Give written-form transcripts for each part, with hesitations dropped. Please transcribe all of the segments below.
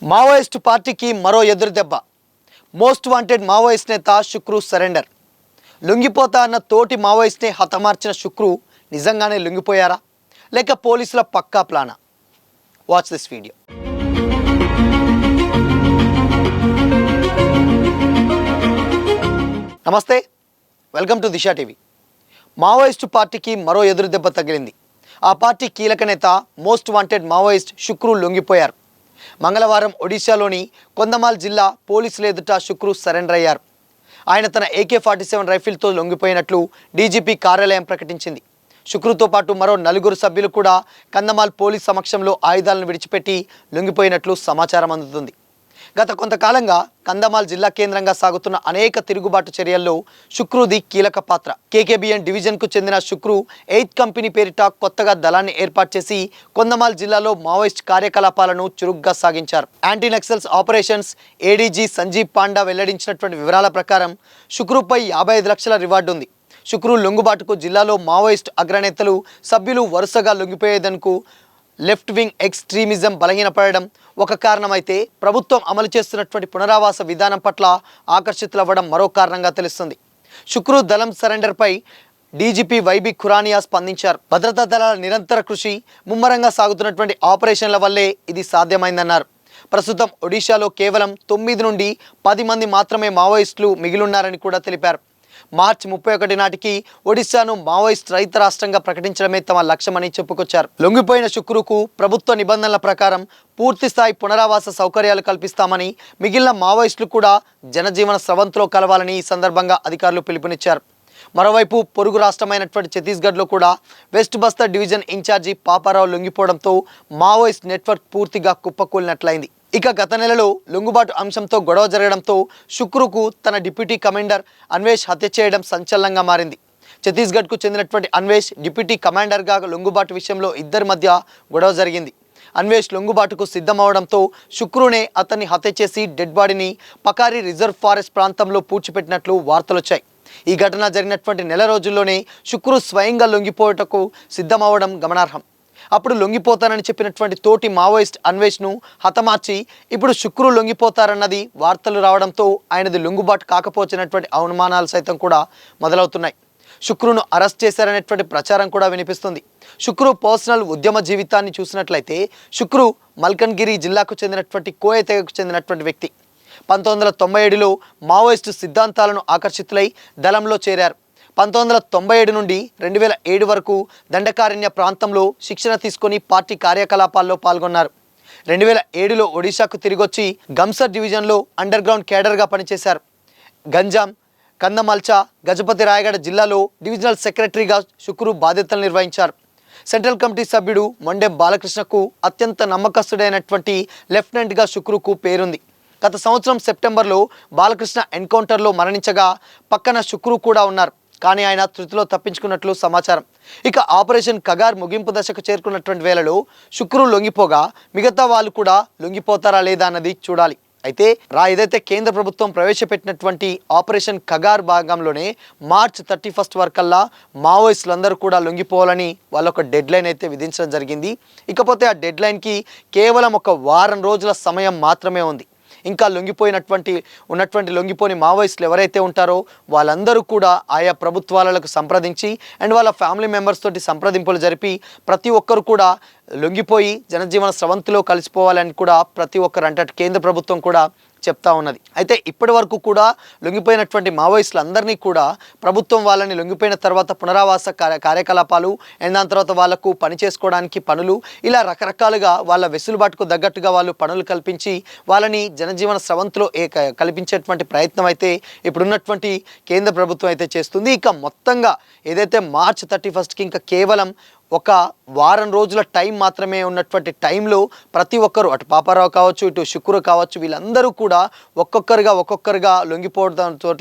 Maoist పార్టీకి మరో ఎదురుదెబ్బ. మోస్ట్ వాంటెడ్ మావోయిస్ట్ నేత శుక్రు సరెండర్. లొంగిపోతా అన్న తోటి మావోయిస్ట్నే హతమార్చిన శుక్రు నిజంగానే లొంగిపోయారా లేక పోలీసుల పక్కా ప్లానా? Watch this video. నమస్తే, welcome to Disha TV. Maoist పార్టీకి మరో ఎదురుదెబ్బ తగిలింది. ఆ పార్టీ కీలక నేత మోస్ట్ వాంటెడ్ మావోయిస్ట్ శుక్రు లొంగిపోయారు. మంగళవారం ఒడిశాలోని కొందమాల్ జిల్లా పోలీసుల ఎదుట శుక్రు సరెండర్ అయ్యారు. ఆయన తన AK-47 రైఫిల్తో లొంగిపోయినట్లు డీజీపీ కార్యాలయం ప్రకటించింది. శుక్రుతో పాటు మరో 4 సభ్యులు కూడా కందమాల్ పోలీస్ సమక్షంలో ఆయుధాలను విడిచిపెట్టి లొంగిపోయినట్లు సమాచారం అందుతుంది. గత కొంతకాలంగా కందమాల్ జిల్లా కేంద్రంగా సాగుతున్న అనేక తిరుగుబాటు చర్యల్లో శుక్రుది కీలక పాత్ర. KKBN డివిజన్కు చెందిన శుక్రు 8th కంపెనీ పేరిట కొత్తగా దళాన్ని ఏర్పాటు చేసి కొందమాల్ జిల్లాలో మావోయిస్ట్ కార్యకలాపాలను చురుగ్గా సాగించారు. Anti Naxals operations ADG Sanjeev Panda వెల్లడించినటువంటి వివరాల ప్రకారం శుక్రుపై 55 లక్షల రివార్డు ఉంది. శుక్రు లొంగుబాటుకు జిల్లాలో మావోయిస్ట్ అగ్రనేతలు సభ్యులు వరుసగా లొంగిపోయేందుకు లెఫ్ట్ వింగ్ ఎక్స్ట్రీమిజం బలహీనపడడం ఒక కారణమైతే ప్రభుత్వం అమలు చేస్తున్నటువంటి పునరావాస విధానం పట్ల ఆకర్షితులవ్వడం మరో కారణంగా తెలుస్తుంది. శుక్రు దళం సరెండర్పై డీజీపీ YB ఖురానియా స్పందించారు. భద్రతా దళాల నిరంతర కృషి, ముమ్మరంగా సాగుతున్నటువంటి ఆపరేషన్ల వల్లే ఇది సాధ్యమైందన్నారు. ప్రస్తుతం ఒడిశాలో కేవలం 9 నుండి 10 మంది మాత్రమే మావోయిస్టులు మిగిలిన్నారని కూడా తెలిపారు. మార్చి 31 నాటికి ఒడిశాను మావోయిస్ట్ రహిత రాష్ట్రంగా ప్రకటించడమే తమ లక్ష్యమని చెప్పుకొచ్చారు. లొంగిపోయిన శుక్రుకు ప్రభుత్వ నిబంధనల ప్రకారం పూర్తిస్థాయి పునరావాస సౌకర్యాలు కల్పిస్తామని, మిగిలిన మావోయిస్టులు కూడా జనజీవన స్రవంతిలో కలవాలని ఈ సందర్భంగా అధికారులు పిలుపునిచ్చారు. మరోవైపు పొరుగు రాష్ట్రమైనటువంటి ఛత్తీస్గఢ్లో కూడా west Bastar division in charge Paparao లొంగిపోవడంతో మావోయిస్ట్ నెట్వర్క్ పూర్తిగా కుప్పకూలినట్లయింది. ఇక గత నెలలో లొంగుబాటు అంశంతో గొడవ జరగడంతో శుక్రుకు తన డిప్యూటీ కమాండర్ అన్వేష్ హత్య చేయడం సంచలనంగా మారింది. ఛత్తీస్గఢ్కు చెందినటువంటి అన్వేష్ డిప్యూటీ కమాండర్గా లొంగుబాటు విషయంలో ఇద్దరి మధ్య గొడవ జరిగింది. అన్వేష్ లొంగుబాటుకు సిద్ధమవడంతో శుక్రునే అతన్ని హత్య చేసి డెడ్ బాడీని పకారి రిజర్వ్ ఫారెస్ట్ ప్రాంతంలో పూడ్చిపెట్టినట్లు వార్తలొచ్చాయి. ఈ ఘటన జరిగినటువంటి నెల రోజుల్లోనే శుక్రు స్వయంగా లొంగిపోవటకు సిద్ధమవడం గమనార్హం. అప్పుడు లొంగిపోతానని చెప్పినటువంటి తోటి మావోయిస్ట్ అన్వేష్ను హతమార్చి ఇప్పుడు శుక్రు లొంగిపోతారన్నది వార్తలు రావడంతో ఆయనది లొంగుబాటు కాకపోవచ్చినటువంటి అనుమానాలు సైతం కూడా మొదలవుతున్నాయి. శుక్రును అరెస్ట్ చేశారనేటువంటి ప్రచారం కూడా వినిపిస్తుంది. శుక్రు పర్సనల్ ఉద్యమ జీవితాన్ని చూసినట్లయితే శుక్రు మల్కన్గిరి జిల్లాకు చెందినటువంటి కోయ తెగకు చెందినటువంటి వ్యక్తి. 1997లో మావోయిస్టు సిద్ధాంతాలను ఆకర్షితులై దళంలో చేరారు. 1997 నుండి 2007 వరకు దండకారణ్య ప్రాంతంలో శిక్షణ తీసుకొని పార్టీ కార్యకలాపాల్లో పాల్గొన్నారు. 2007లో ఒడిశాకు తిరిగొచ్చి గంసర్ డివిజన్లో అండర్ గ్రౌండ్ కేడర్గా పనిచేశారు. గంజాం, కందమల్చా, గజపతి రాయగఢ జిల్లాలో డివిజనల్ సెక్రటరీగా శుక్రు బాధ్యతలు నిర్వహించారు. సెంట్రల్ కమిటీ సభ్యుడు మొండెం బాలకృష్ణకు అత్యంత నమ్మకస్తుడైనటువంటి లెఫ్టినెంట్గా శుక్రుకు పేరుంది. గత సంవత్సరం సెప్టెంబర్లో బాలకృష్ణ ఎన్కౌంటర్లో మరణించగా పక్కన శుక్రు కూడా ఉన్నారు. కానీ ఆయన త్రుతిలో తప్పించుకున్నట్లు సమాచారం. ఇక ఆపరేషన్ కగార్ ముగింపు దశకు చేరుకున్నటువంటి వేళలో శుక్రు లొంగిపోగా మిగతా వాళ్ళు కూడా లొంగిపోతారా లేదా అన్నది చూడాలి. అయితే ఏదైతే కేంద్ర ప్రభుత్వం ప్రవేశపెట్టినటువంటి ఆపరేషన్ కగార్ భాగంలోనే మార్చ్ 31 వరకల్లా మావోయిస్టులందరూ కూడా లొంగిపోవాలని వాళ్ళొక డెడ్ లైన్ అయితే విధించడం జరిగింది. ఇకపోతే ఆ డెడ్ లైన్కి కేవలం ఒక వారం రోజుల సమయం మాత్రమే ఉంది. ఇంకా లొంగిపోని మావోయిస్టులు ఎవరైతే ఉంటారో వాళ్ళందరూ కూడా ఆయా ప్రభుత్వాలకు సంప్రదించి అండ్ వాళ్ళ ఫ్యామిలీ మెంబర్స్ తోటి సంప్రదింపులు జరిపి ప్రతి ఒక్కరు కూడా లొంగిపోయి జనజీవన స్రవంతిలో కలిసిపోవాలని కూడా ప్రతి ఒక్కరు అంటే కేంద్ర ప్రభుత్వం కూడా చెప్తా ఉన్నది. అయితే ఇప్పటి వరకు కూడా లొంగిపోయినటువంటి మావోయిస్టులందరినీ కూడా ప్రభుత్వం వాళ్ళని లొంగిపోయిన తర్వాత పునరావాస కార్యకలాపాలు అండ్ దాని తర్వాత వాళ్ళకు పని చేసుకోవడానికి పనులు, ఇలా రకరకాలుగా వాళ్ళ వెసులుబాటుకు తగ్గట్టుగా వాళ్ళు పనులు కల్పించి వాళ్ళని జనజీవన స్రవంతిలో కల్పించేటువంటి ప్రయత్నం అయితే ఇప్పుడున్నటువంటి కేంద్ర ప్రభుత్వం అయితే చేస్తుంది. ఇక మొత్తంగా ఏదైతే మార్చ్ 31కి ఇంకా కేవలం ఒక వారం రోజుల టైం మాత్రమే ఉన్నటువంటి టైంలో ప్రతి ఒక్కరు అటు పాపారావు కావచ్చు, ఇటు శుక్రు కావచ్చు, వీళ్ళందరూ కూడా ఒక్కొక్కరుగా లొంగిపోవడంతో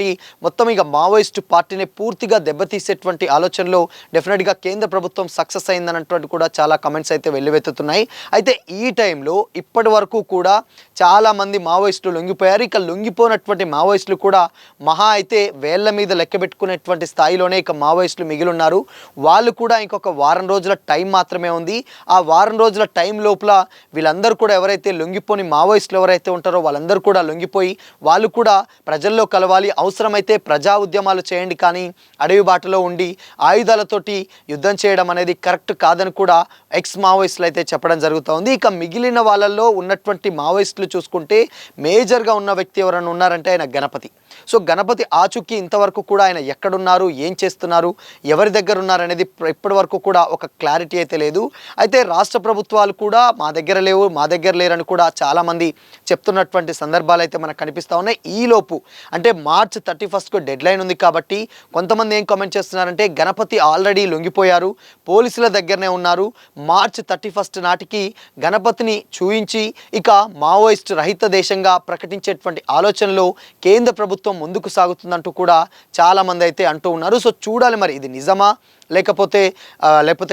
మొత్తం ఇక మావోయిస్టు పార్టీని పూర్తిగా దెబ్బతీసేటువంటి ఆలోచనలో డెఫినెట్గా కేంద్ర ప్రభుత్వం సక్సెస్ అయిందన్నటువంటి కూడా చాలా కమెంట్స్ అయితే వెల్లువెత్తుతున్నాయి. అయితే ఈ టైంలో ఇప్పటి వరకు కూడా చాలామంది మావోయిస్టులు లొంగిపోయారు. ఇక లొంగిపోయినటువంటి మావోయిస్టులు కూడా మహా అయితే వేళ్ల మీద లెక్క పెట్టుకునేటువంటి స్థాయిలోనే ఇక మావోయిస్టులు మిగిలి ఉన్నారు. వాళ్ళు కూడా ఇంకొక వారం రోజులు రోజుల టైం మాత్రమే ఉంది. ఆ వారం రోజుల టైం లోపల వీళ్ళందరూ కూడా ఎవరైతే లొంగిపోని మావోయిస్టులు ఎవరైతే ఉంటారో వాళ్ళందరూ కూడా లొంగిపోయి వాళ్ళు కూడా ప్రజల్లో కలవాలి, అవసరమైతే ప్రజా ఉద్యమాలు చేయండి, కానీ అడవి బాటలో ఉండి ఆయుధాలతోటి యుద్ధం చేయడం అనేది కరెక్ట్ కాదని కూడా ఎక్స్ మావోయిస్టులు అయితే చెప్పడం జరుగుతూ ఉంది. ఇక మిగిలిన వాళ్ళల్లో ఉన్నటువంటి మావోయిస్టులు చూసుకుంటే మేజర్గా ఉన్న వ్యక్తి ఎవరైనా ఉన్నారంటే ఆయన గణపతి. సో గణపతి ఆచూకీ ఇంతవరకు కూడా ఆయన ఎక్కడున్నారు, ఏం చేస్తున్నారు, ఎవరి దగ్గర ఉన్నారు అనేది ఇప్పటి వరకు కూడా ఒక క్లారిటీ అయితే లేదు. అయితే రాష్ట్ర ప్రభుత్వాలు కూడా మా దగ్గర లేవు, మా దగ్గర లేరని కూడా చాలామంది చెప్తున్నటువంటి సందర్భాలు అయితే మనకు కనిపిస్తూ ఉన్నాయి. ఈలోపు అంటే మార్చ్ 31కు డెడ్ లైన్ ఉంది కాబట్టి కొంతమంది ఏం కామెంట్ చేస్తున్నారంటే గణపతి ఆల్రెడీ లొంగిపోయారు, పోలీసుల దగ్గరనే ఉన్నారు, మార్చ్ 31 నాటికి గణపతిని చూయించి ఇక మావోయిస్ట్ రహిత దేశంగా ప్రకటించేటువంటి ఆలోచనలో కేంద్ర ప్రభుత్వం ముందుకు సాగుతుందంటూ కూడా చాలామంది అయితే అంటూ ఉన్నారు. సో చూడాలి మరి ఇది నిజమా లేకపోతే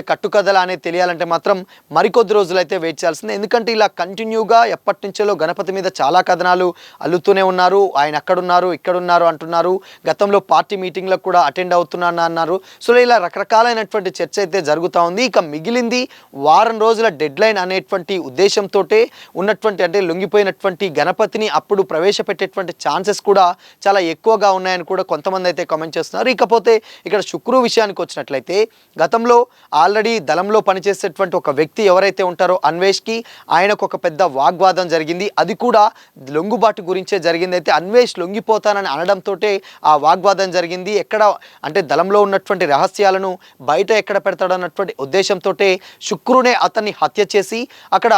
కట్టుకథలా అనేది తెలియాలంటే మాత్రం మరికొద్ది రోజులు అయితే వెయిట్ చేయాల్సిందే. ఎందుకంటే ఇలా కంటిన్యూగా ఎప్పటి నుంచో గణపతి మీద చాలా కథనాలు అల్లుతూనే ఉన్నారు. ఆయన అక్కడున్నారు, ఇక్కడున్నారు అంటున్నారు. గతంలో పార్టీ మీటింగ్లకు కూడా అటెండ్ అవుతున్నాను అన్నారు. సో ఇలా రకరకాలైనటువంటి చర్చ అయితే జరుగుతూ ఉంది. ఇక మిగిలింది వారం రోజుల డెడ్ లైన్ అనేటువంటి ఉద్దేశంతో ఉన్నటువంటి అంటే లొంగిపోయినటువంటి గణపతిని అప్పుడు ప్రవేశపెట్టేటువంటి ఛాన్సెస్ కూడా చాలా ఎక్కువగా ఉన్నాయని కూడా కొంతమంది అయితే కామెంట్ చేస్తున్నారు. ఇకపోతే ఇక్కడ శుక్రు విషయానికి వచ్చినట్లయితే గతంలో ఆల్రెడీ దళంలో పనిచేసేటువంటి ఒక వ్యక్తి ఎవరైతే ఉంటారో అన్వేష్కి ఆయనకు ఒక పెద్ద వాగ్వాదం జరిగింది. అది కూడా లొంగుబాటు గురించే జరిగింది. అయితే అన్వేష్ లొంగిపోతానని అనడంతో ఆ వాగ్వాదం జరిగింది. ఎక్కడ అంటే దళంలో ఉన్నటువంటి రహస్యాలను బయట ఎక్కడ పెడతాడన్నటువంటి ఉద్దేశంతో శుక్రునే అతన్ని హత్య చేసి అక్కడ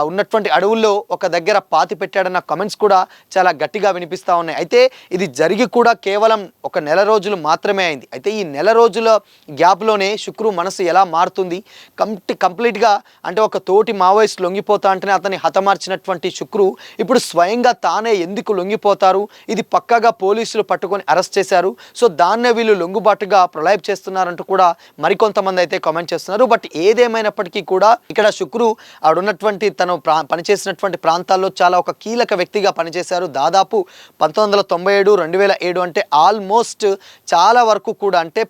ఉన్నటువంటి అడవుల్లో ఒక దగ్గర పాతి పెట్టాడన్న కమెంట్స్ కూడా చాలా గట్టిగా వినిపిస్తూ ఉన్నాయి. అయితే ఇది జరిగి కూడా కేవలం ఒక నెల రోజులు మాత్రమే అయింది. అయితే ఈ నెల రోజుల గ్యాప్లోనే శుక్రు మనసు ఎలా మారుతుంది, కంప్లీట్గా అంటే ఒక తోటి మావోయిస్ట్ లొంగిపోతా అంటేనే అతన్ని హతమార్చినటువంటి శుక్రు ఇప్పుడు స్వయంగా తానే ఎందుకు లొంగిపోతారు, ఇది పక్కాగా పోలీసులు పట్టుకొని అరెస్ట్ చేశారు, సో దాన్నే వీళ్ళు లొంగుబాటుగా ప్రొలైబ్ చేస్తున్నారంటూ కూడా మరికొంతమంది అయితే కామెంట్ చేస్తున్నారు. బట్ ఏదేమైనప్పటికీ కూడా ఇక్కడ శుక్రు ఆడున్నటువంటి తను పనిచేసినటువంటి ప్రాంతాల్లో చాలా ఒక కీలక వ్యక్తిగా పనిచేశారు. దాదాపు 1997, 2007 అంటే ఆల్మోస్ట్ చాలా వరకు కూడా అంటే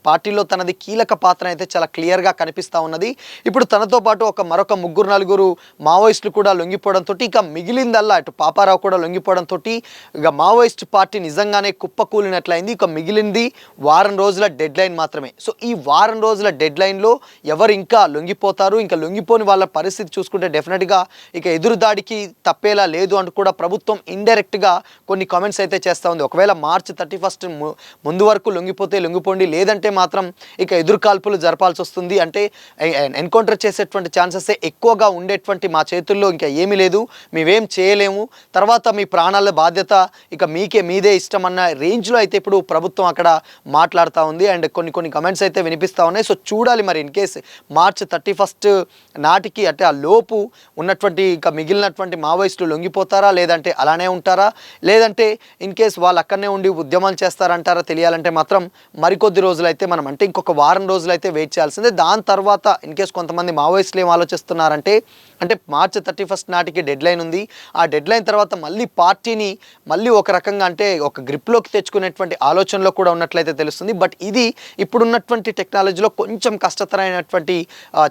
పార్టీలో తనది కీలక పాత్ర అయితే చాలా క్లియర్గా కనిపిస్తూ ఉన్నది. ఇప్పుడు తనతో పాటు మరొక 3-4 మావోయిస్టులు కూడా లొంగిపోవడంతో ఇక మిగిలిందల్లా ఇటు పాపారావు కూడా లొంగిపోవడంతో ఇక మావోయిస్ట్ పార్టీ నిజంగానే కుప్పకూలినట్లయింది. ఇక మిగిలింది వారం రోజుల డెడ్ లైన్ మాత్రమే. సో ఈ వారం రోజుల డెడ్ లైన్లో ఎవరు ఇంకా లొంగిపోతారు, ఇంకా లొంగిపోని వాళ్ళ పరిస్థితి చూసుకుంటే డెఫినెట్గా ఇక ఎదురుదాడికి తప్పేలా లేదు అంటూ కూడా ప్రభుత్వం ఇండైరెక్ట్గా కొన్ని కామెంట్స్ అయితే చేస్తూ ఉంది. ఒకవేళ మార్చ్ 31 ముందు వరకు లొంగిపోండి, లేదంటే మాత్రం ఇక ఎదురుకాల్పులు జరపాల్సి వస్తుంది, అంటే ఎన్కౌంటర్ చేసేటువంటి ఛాన్సెస్ ఎక్కువగా ఉండేటువంటి మా చేతుల్లో ఇంకా ఏమీ లేదు, మేమేం చేయలేము, తర్వాత మీ ప్రాణాల బాధ్యత ఇక మీదే ఇష్టం అన్న రేంజ్లో అయితే ఇప్పుడు ప్రభుత్వం అక్కడ మాట్లాడుతూ ఉంది. అండ్ కొన్ని కమెంట్స్ అయితే వినిపిస్తూ ఉన్నాయి. సో చూడాలి మరి ఇన్ కేస్ మార్చ్ 31 నాటికి అంటే ఆ లోపు ఉన్నటువంటి ఇక మిగిలినటువంటి మావోయిస్టులు లొంగిపోతారా, లేదంటే అలానే ఉంటారా, లేదంటే ఇన్ కేస్ వాళ్ళు అక్కడనే ఉండి ఉద్యమాలు చేస్తారంటారా తెలియాలంటే మాత్రం మరికొద్ది రోజులైతే మనం అంటే ఇంకొక వారం రోజులైతే వెయిట్ చేయాల్సిందే. దాని తర్వాత ఇన్ కేస్ కొంతమంది మావోయిస్టులు ఏం ఆలోచిస్తున్నారంటే అంటే మార్చ్ 31 నాటికి డెడ్ లైన్ ఉంది, ఆ డెడ్ లైన్ తర్వాత మళ్ళీ పార్టీని మళ్ళీ ఒక రకంగా అంటే ఒక గ్రిప్లోకి తెచ్చుకునేటువంటి ఆలోచనలో కూడా ఉన్నట్లయితే తెలుస్తుంది. బట్ ఇది ఇప్పుడున్నటువంటి టెక్నాలజీలో కొంచెం కష్టతరమైనటువంటి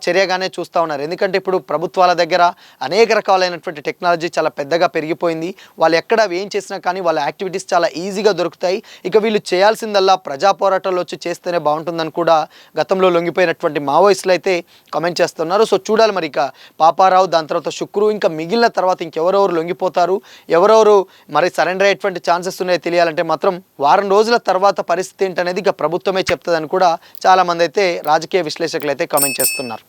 చర్యగానే చూస్తూ ఉన్నారు. ఎందుకంటే ఇప్పుడు ప్రభుత్వాల దగ్గర అనేక రకాలైనటువంటి టెక్నాలజీ చాలా పెద్దగా పెరిగిపోయింది. వాళ్ళు ఎక్కడ ఏం చేసినా కానీ వాళ్ళ యాక్టివిటీస్ చాలా ఈజీగా దొరుకుతాయి. ఇక వీళ్ళు చేయాల్సిందల్లా ప్రజా పోరాటాలు వచ్చి చేస్తేనే బాగుంటుందని కూడా గతంలో లొంగిపోయినటువంటి మావోయిస్టులు అయితే కామెంట్ చేస్తున్నారు. సో చూడాలి మరి ఇక పాపారావు, దాని తర్వాత శుక్రు, ఇంకా మిగిలిన తర్వాత ఇంకెవరెవరు లొంగిపోతారు, ఎవరెవరు మరి సరెండర్ అయ్యేటువంటి ఛాన్సెస్ ఉన్నాయో తెలియాలంటే మాత్రం వారం రోజుల తర్వాత పరిస్థితి ఏంటనేది ఇక ప్రభుత్వమే చెప్తుందని కూడా చాలామంది అయితే రాజకీయ విశ్లేషకులు అయితే కామెంట్ చేస్తున్నారు.